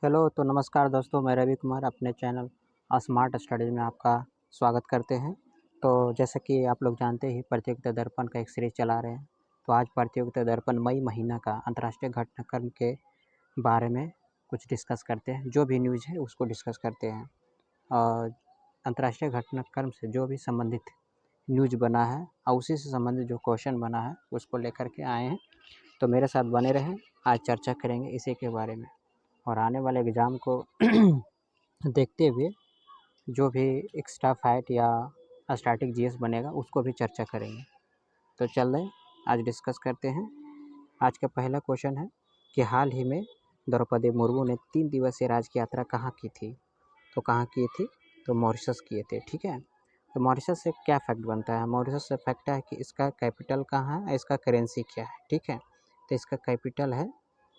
Hello, तो नमस्कार दोस्तों, मैं रवि कुमार अपने चैनल स्मार्ट स्टडीज़ में आपका स्वागत करते हैं। तो जैसा कि आप लोग जानते ही प्रतियोगिता दर्पण का एक सीरीज़ चला रहे हैं। तो आज प्रतियोगिता दर्पण मई महीना का अंतर्राष्ट्रीय घटनाक्रम के बारे में कुछ डिस्कस करते हैं। जो भी न्यूज़ है उसको डिस्कस करते हैं और अंतर्राष्ट्रीय घटनाक्रम से जो भी संबंधित न्यूज़ बना है और उसी से संबंधित जो क्वेश्चन बना है उसको लेकर के आए हैं। तो मेरे साथ बने रहें, आज चर्चा करेंगे इसी के बारे में और आने वाले एग्ज़ाम को देखते हुए जो भी एक्स्ट्रा फाइट या स्टैटिक जीएस बनेगा उसको भी चर्चा करेंगे। तो चलें आज डिस्कस करते हैं। आज का पहला क्वेश्चन है कि हाल ही में द्रौपदी मुर्मू ने 3 दिवसीय राजकीय यात्रा कहाँ की थी? तो कहाँ की थी? तो मॉरिशस किए थे, ठीक है। तो मॉरिशस से क्या फैक्ट बनता है? मॉरिशस से फैक्ट है कि इसका कैपिटल कहाँ है, इसका करेंसी क्या है, ठीक है। तो इसका कैपिटल है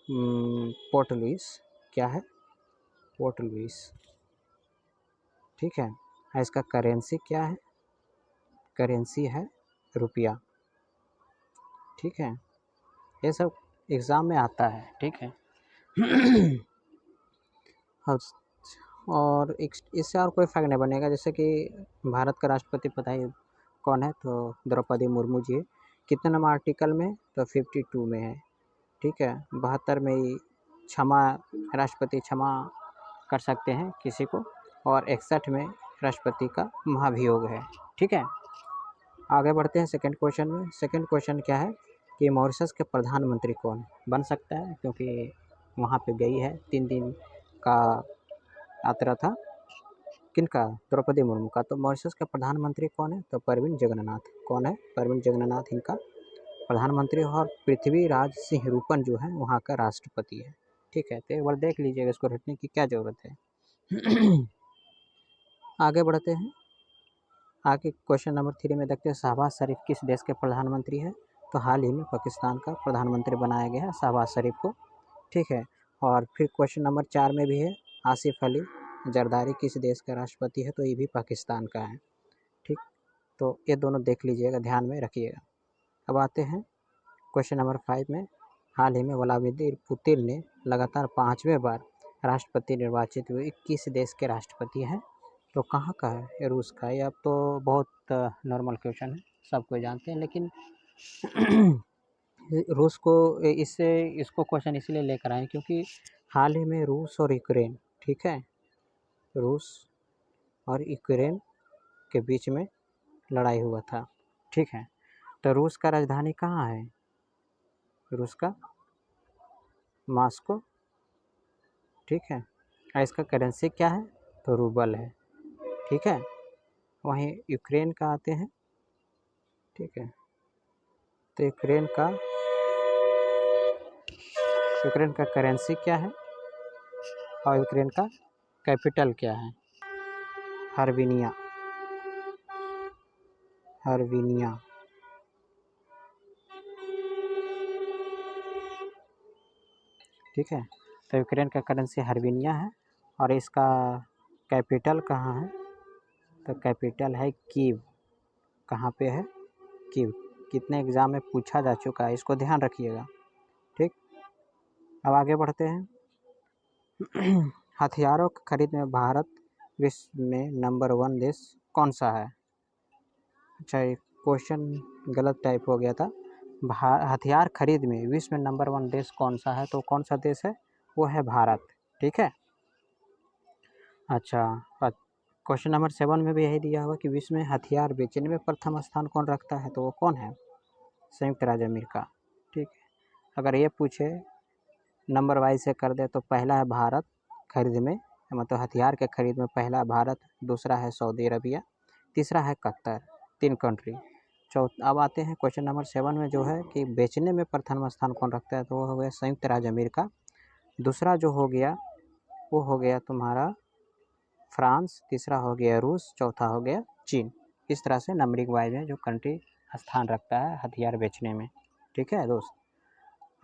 पोर्ट लुइस। क्या है? पोर्ट लुइस, ठीक है। इसका करेंसी क्या है? करेंसी है रुपया, ठीक है। ये सब एग्ज़ाम में आता है, ठीक है। और इससे और कोई फर्क नहीं बनेगा। जैसे कि भारत का राष्ट्रपति पता ही कौन है? तो द्रौपदी मुर्मू जी। कितने नंबर आर्टिकल में? तो 52 में है, ठीक है। 72 में ही क्षमा, राष्ट्रपति क्षमा कर सकते हैं किसी को, और 61 में राष्ट्रपति का महाभियोग है, ठीक है। आगे बढ़ते हैं सेकंड क्वेश्चन में। सेकंड क्वेश्चन क्या है कि मॉरिशस के प्रधानमंत्री कौन बन सकता है? क्योंकि वहाँ पे गई है, 3 दिन का यात्रा था। किनका? द्रौपदी मुर्मू का। तो मॉरिशस का प्रधानमंत्री कौन है? तो प्रविंद जगन्नाथ। कौन है? प्रविंद जगन्नाथ इनका प्रधानमंत्री। और पृथ्वीराज सिंह रूपन जो है वहाँ का राष्ट्रपति है, ठीक है। तो एक बार देख लीजिएगा, इसको रटने की क्या ज़रूरत है। आगे बढ़ते हैं। आगे क्वेश्चन नंबर 3 में देखते हैं शहबाज शरीफ किस देश के प्रधानमंत्री है? तो हाल ही में पाकिस्तान का प्रधानमंत्री बनाया गया है शहबाज शरीफ को, ठीक है। और फिर क्वेश्चन नंबर 4 में भी है आसिफ अली जरदारी किस देश का राष्ट्रपति है? तो ये भी पाकिस्तान का है, ठीक। तो ये दोनों देख लीजिएगा, ध्यान में रखिएगा। अब आते हैं क्वेश्चन नंबर 5 में। हाल ही में व्लादिमीर पुतिन ने लगातार 5वें बार राष्ट्रपति निर्वाचित हुए किस देश के राष्ट्रपति हैं? तो कहाँ का है? ये रूस का है। ये अब तो बहुत नॉर्मल क्वेश्चन है, सब कोई जानते हैं, लेकिन रूस को इसको क्वेश्चन इसलिए लेकर आए क्योंकि हाल ही में रूस और यूक्रेन, ठीक है, रूस और यूक्रेन के बीच में लड़ाई हुआ था, ठीक है। तो रूस का राजधानी कहाँ है? रूस का मॉस्को, ठीक है। और इसका करेंसी क्या है? तो रूबल है, ठीक है। वहीं यूक्रेन का आते हैं, ठीक है। तो यूक्रेन का करेंसी क्या है और यूक्रेन का कैपिटल क्या है? हर्बिनिया, हर्बिनिया, ठीक है। तो यूक्रेन का करेंसी हर्बिनिया है और इसका कैपिटल कहाँ है? तो कैपिटल है कीव। कहाँ पे है? कीव। कितने एग्ज़ाम में पूछा जा चुका है, इसको ध्यान रखिएगा, ठीक। अब आगे बढ़ते हैं। हथियारों की खरीद में भारत विश्व में नंबर 1 देश कौन सा है? अच्छा, ये क्वेश्चन गलत टाइप हो गया था। हथियार खरीद में विश्व में नंबर 1 देश कौन सा है? तो कौन सा देश है? वो है भारत, ठीक है। अच्छा, क्वेश्चन नंबर 7 में भी यही दिया हुआ कि विश्व में हथियार बेचने में प्रथम स्थान कौन रखता है? तो वो कौन है? संयुक्त राज्य अमेरिका, ठीक है। अगर ये पूछे नंबर वाइज से कर दे तो पहला है भारत खरीद में, मतलब हथियार के खरीद में पहला भारत, दूसरा है सऊदी अरबिया, तीसरा है कतर, 3 कंट्री। अब आते हैं क्वेश्चन नंबर 7 में जो है कि बेचने में प्रथम स्थान कौन रखता है? तो वो हो गया संयुक्त राज्य अमेरिका। दूसरा जो हो गया वो हो गया तुम्हारा फ्रांस, तीसरा हो गया रूस, चौथा हो गया चीन। इस तरह से नंबरिंग वाइज में जो कंट्री स्थान रखता है हथियार बेचने में, ठीक है दोस्त।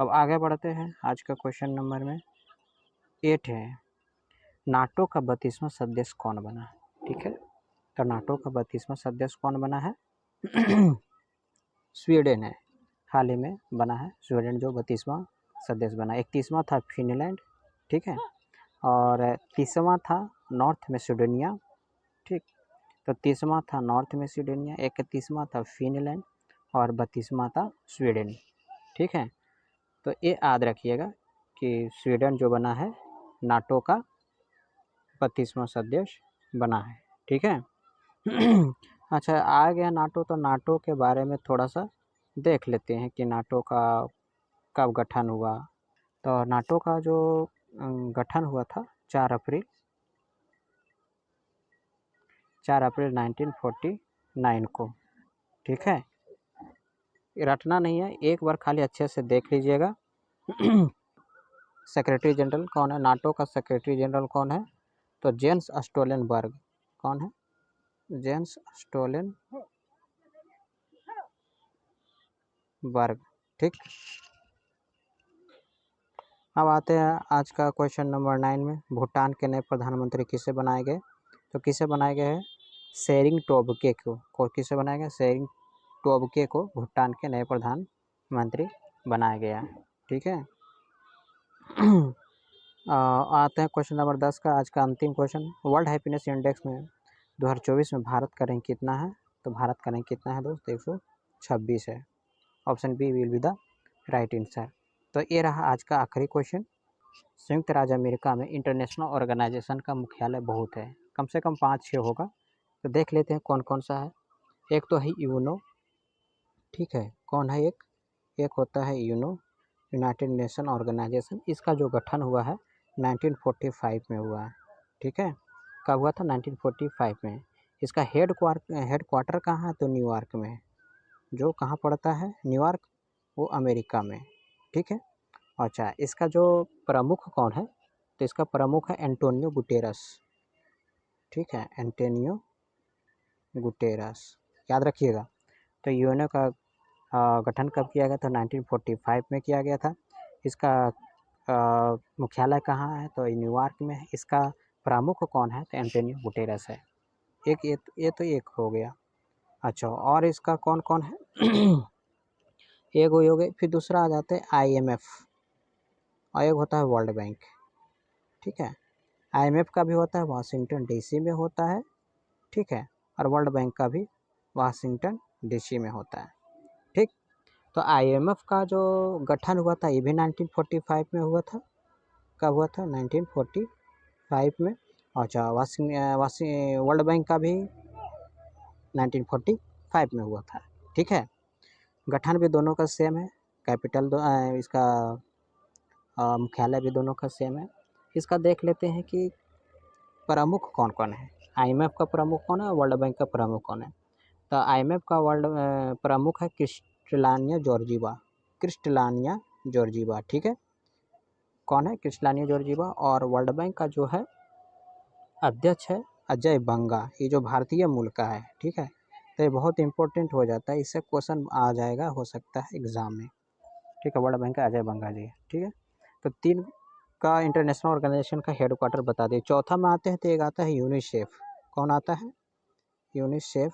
अब आगे बढ़ते हैं। आज का क्वेश्चन नंबर में 8 है, नाटो का 32वां सदस्य कौन बना है? ठीक है। तो नाटो का 32वां सदस्य कौन बना है? स्वीडन है, हाल ही में बना है स्वीडन जो 32वां सदस्य बना। 31वां था फिनलैंड, ठीक है। और 30वां था नॉर्थ मैसेडोनिया, ठीक। तो 30वां था नॉर्थ मैसेडोनिया, 31वां था फिनलैंड और 32वां था स्वीडन, ठीक है। तो ये याद रखिएगा कि स्वीडन जो बना है नाटो का 32वां सदस्य बना है, ठीक है। अच्छा, आ गया नाटो, तो नाटो के बारे में थोड़ा सा देख लेते हैं कि नाटो का कब गठन हुआ। तो नाटो का जो गठन हुआ था 4 अप्रैल 1949 को, ठीक है। रटना नहीं है, एक बार खाली अच्छे से देख लीजिएगा। सेक्रेटरी जनरल कौन है, नाटो का सेक्रेटरी जनरल कौन है? तो जेंस स्टोलनबर्ग। कौन है? जेंस स्टोलनबर्ग, ठीक। अब आते हैं आज का क्वेश्चन नंबर 9 में। भूटान के नए प्रधानमंत्री किसे बनाए गए? तो किसे बनाए गए हैं? शेरिंग टोब्गे को किसे बनाया गया? शेरिंग टोब्गे को भूटान के नए प्रधानमंत्री बनाया गया, ठीक है। आते हैं क्वेश्चन नंबर 10 का, आज का अंतिम क्वेश्चन। वर्ल्ड हैप्पीनेस इंडेक्स में 2024 में भारत का रैंक कितना है? तो भारत का रैंक कितना है दोस्त? 126 है। Option B will be the right answer. तो ये रहा आज का आखिरी क्वेश्चन। संयुक्त राज्य अमेरिका में इंटरनेशनल ऑर्गेनाइजेशन का मुख्यालय बहुत है, कम से कम 5-6 होगा। तो देख लेते हैं कौन कौन सा है। एक तो है यूनो, ठीक है। कौन है एक होता है यूनो, यूनाइटेड नेशन ऑर्गेनाइजेशन। इसका जो गठन हुआ है 1945 में हुआ है, ठीक है। कब हुआ था? 1945 में। इसका हेड क्वार्टर कहाँ है? तो न्यूयॉर्क में। जो कहाँ पड़ता है? न्यूयॉर्क, वो अमेरिका में, ठीक है। अच्छा, इसका जो प्रमुख कौन है? तो इसका प्रमुख है एंटोनियो गुटेरस, ठीक है। एंटोनियो गुटेरस, याद रखिएगा। तो यूएनओ का गठन कब किया गया था? 1945 में किया गया था। इसका मुख्यालय कहाँ है? तो न्यूयॉर्क में है। इसका प्रमुख कौन है? तो एंटोनियो गुटेरस है। ये तो एक हो गया। अच्छा, और इसका कौन कौन है? एक हो गए, फिर दूसरा आ जाता है IMF, और एक होता है वर्ल्ड बैंक, ठीक है। IMF का भी होता है वाशिंगटन DC में होता है, ठीक है। और वर्ल्ड बैंक का भी वाशिंगटन DC में होता है, ठीक। तो IMF का जो गठन हुआ था ये भी 1945 में हुआ था। कब हुआ था? 1945 में। अच्छा, वर्ल्ड बैंक का भी 1945 में हुआ था, ठीक है। गठन भी दोनों का सेम है, कैपिटल इसका मुख्यालय भी दोनों का सेम है। इसका देख लेते हैं कि प्रमुख कौन कौन है। IMF का प्रमुख कौन है? वर्ल्ड बैंक का प्रमुख कौन है? तो IMF का प्रमुख है क्रिस्टलानिया जॉर्जीवा, ठीक है। कौन है? क्रिस्टलानिया जॉर्जीवा। और वर्ल्ड बैंक का जो है अध्यक्ष है अजय बंगा, ये जो भारतीय मूल का है, ठीक है। तो ये बहुत इंपॉर्टेंट हो जाता है, इससे क्वेश्चन आ जाएगा, हो सकता है एग्जाम में, ठीक है। वर्ल्ड बैंक का अजय बंगा जी, ठीक है। तो 3 का इंटरनेशनल ऑर्गेनाइजेशन का हेडक्वार्टर बता दिए। चौथा में आते हैं तो एक आता है यूनिसेफ। कौन आता है? यूनिसेफ,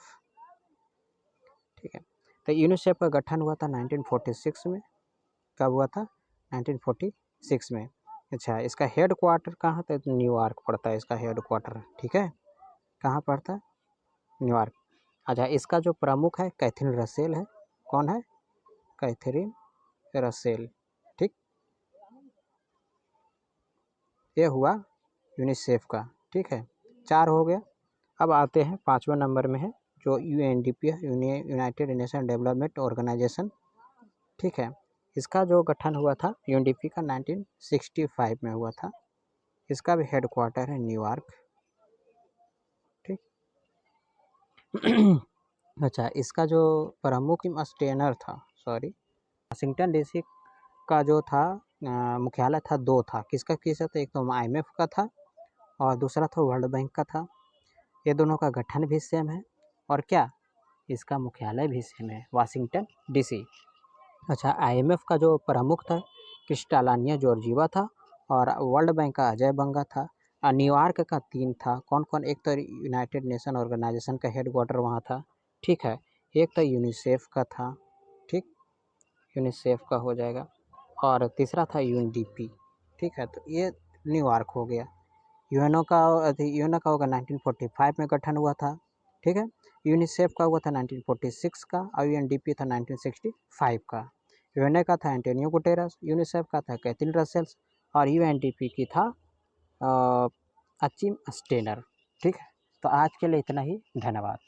ठीक है। तो यूनिसेफ का गठन हुआ था 1946 में। कब हुआ था? 1946 में। अच्छा, इसका हेड क्वार्टर कहाँ था? तो न्यूयॉर्क पड़ता है इसका हेड क्वार्टर, ठीक है। कहाँ पड़ता है? न्यूयॉर्क। अच्छा, इसका जो प्रमुख है कैथरीन रसेल है। कौन है? कैथरीन रसेल, ठीक। ये हुआ यूनिसेफ का, ठीक है। 4 हो गया। अब आते हैं 5वें नंबर में है जो UNDP है, यूनाइटेड नेशन डेवलपमेंट ऑर्गेनाइजेशन, ठीक है। इसका जो गठन हुआ था UNDP का 1965 में हुआ था। इसका भी हेड क्वार्टर है न्यूयॉर्क, ठीक। अच्छा, इसका जो प्रमुख स्टेनर था, सॉरी, वाशिंगटन DC का जो था मुख्यालय था, 2 था। किसका किसका था? एक तो IMF का था और दूसरा था वर्ल्ड बैंक का था। ये दोनों का गठन भी सेम है, और क्या, इसका मुख्यालय भी सेम है, वाशिंगटन DC। अच्छा, IMF का जो प्रमुख था क्रिस्टलानिया जॉर्जीवा था, और वर्ल्ड बैंक का अजय बंगा था। न्यूयॉर्क का 3 था। कौन कौन? एक तो यूनाइटेड नेशन ऑर्गेनाइजेशन का हेड क्वार्टर वहाँ था, ठीक है। एक तो यूनिसेफ का था, ठीक, यूनिसेफ का हो जाएगा। और तीसरा था UNDP, ठीक है। तो ये न्यूयॉर्क हो गया। यूएनओ का यूएनओ का होगा 1945 में गठन हुआ था, ठीक है। यूनिसेफ का हुआ था 1946 का, और यूएनडीपी था 1965 का। यूएनओ का था एंटोनियो गुटेरस, यूनिसेफ का था कैथरीन रसेल्स, और यूएनडीपी की था अचिम स्टेनर, ठीक है। तो आज के लिए इतना ही, धन्यवाद।